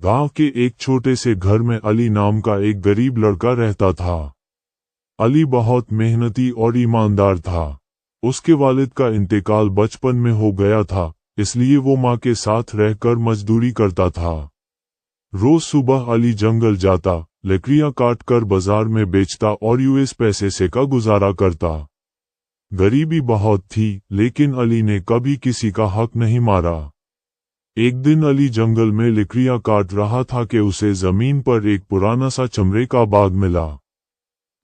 गांव के एक छोटे से घर में अली नाम का एक गरीब लड़का रहता था। अली बहुत मेहनती और ईमानदार था। उसके वालिद का इंतकाल बचपन में हो गया था, इसलिए वो माँ के साथ रहकर मजदूरी करता था। रोज सुबह अली जंगल जाता, लकड़ियां काट कर बाजार में बेचता और यूएस पैसे से का गुजारा करता। गरीबी बहुत थी, लेकिन अली ने कभी किसी का हक नहीं मारा। एक दिन अली जंगल में लकड़ियां काट रहा था कि उसे जमीन पर एक पुराना सा चमड़े का बाग मिला।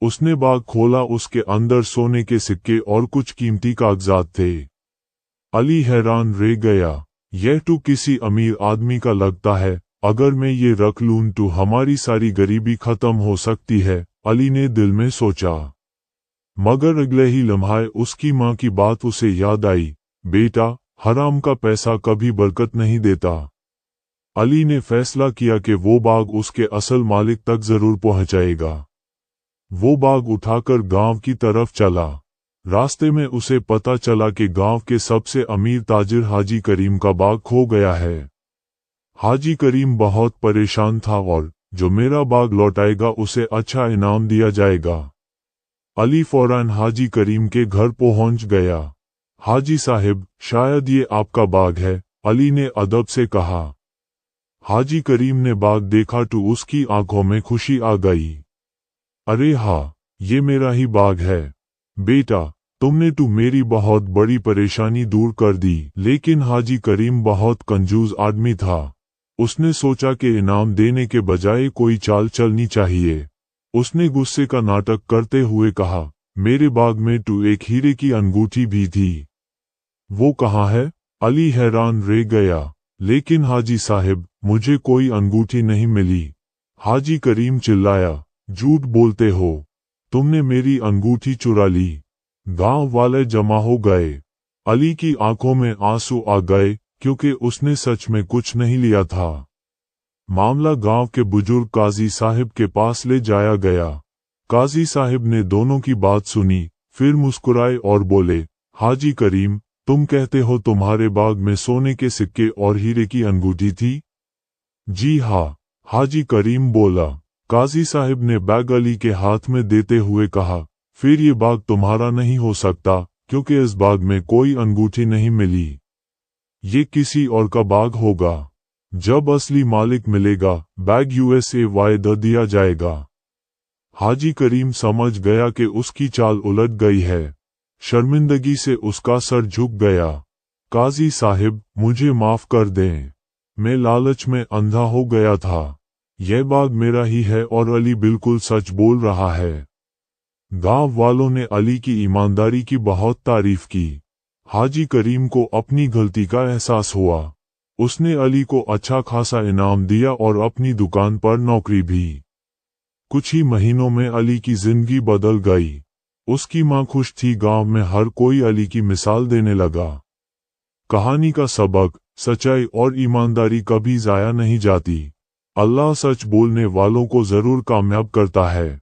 उसने बाग खोला, उसके अंदर सोने के सिक्के और कुछ कीमती कागजात थे। अली हैरान रह गया, यह तो किसी अमीर आदमी का लगता है। अगर मैं ये रख लूं तो हमारी सारी गरीबी खत्म हो सकती है, अली ने दिल में सोचा। मगर अगले ही लम्हे उसकी माँ की बात उसे याद आई, बेटा, हराम का पैसा कभी बरकत नहीं देता। अली ने फैसला किया कि वो बाग उसके असल मालिक तक जरूर पहुंचाएगा। वो बाग उठाकर गांव की तरफ चला। रास्ते में उसे पता चला कि गांव के सबसे अमीर ताजिर हाजी करीम का बाग खो गया है। हाजी करीम बहुत परेशान था और जो मेरा बाग लौटाएगा उसे अच्छा इनाम दिया जाएगा। अली फौरन हाजी करीम के घर पहुंच गया। हाजी साहिब, शायद ये आपका बाग है, अली ने अदब से कहा। हाजी करीम ने बाग देखा तो उसकी आंखों में खुशी आ गई। अरे हाँ, ये मेरा ही बाग है। बेटा, तुमने तो मेरी बहुत बड़ी परेशानी दूर कर दी। लेकिन हाजी करीम बहुत कंजूस आदमी था। उसने सोचा कि इनाम देने के बजाय कोई चाल चलनी चाहिए। उसने गुस्से का नाटक करते हुए कहा, मेरे बाग में तो एक हीरे की अंगूठी भी थी। वो कहाँ है? अली हैरान रह गया। लेकिन हाजी साहिब, मुझे कोई अंगूठी नहीं मिली। हाजी करीम चिल्लाया, झूठ बोलते हो, तुमने मेरी अंगूठी चुरा ली। गांव वाले जमा हो गए। अली की आंखों में आंसू आ गए, क्योंकि उसने सच में कुछ नहीं लिया था। मामला गांव के बुजुर्ग काजी साहिब के पास ले जाया गया। काजी साहिब ने दोनों की बात सुनी, फिर मुस्कुराए और बोले, हाजी करीम, तुम कहते हो तुम्हारे बाग में सोने के सिक्के और हीरे की अंगूठी थी? जी हाँ, हाजी करीम बोला। काजी साहिब ने बैग अली के हाथ में देते हुए कहा, फिर ये बाग तुम्हारा नहीं हो सकता, क्योंकि इस बाग में कोई अंगूठी नहीं मिली। ये किसी और का बाग होगा। जब असली मालिक मिलेगा, बैग यूएसए वायदा दिया जाएगा। हाजी करीम समझ गया कि उसकी चाल उलट गई है। शर्मिंदगी से उसका सर झुक गया। काजी साहिब, मुझे माफ कर दें। मैं लालच में अंधा हो गया था। यह बाग मेरा ही है और अली बिल्कुल सच बोल रहा है। गांव वालों ने अली की ईमानदारी की बहुत तारीफ की। हाजी करीम को अपनी गलती का एहसास हुआ। उसने अली को अच्छा खासा इनाम दिया और अपनी दुकान पर नौकरी भी। कुछ ही महीनों में अली की जिंदगी बदल गई। उसकी माँ खुश थी, गांव में हर कोई अली की मिसाल देने लगा। कहानी का सबक, सच्चाई और ईमानदारी कभी जाया नहीं जाती। अल्लाह सच बोलने वालों को जरूर कामयाब करता है।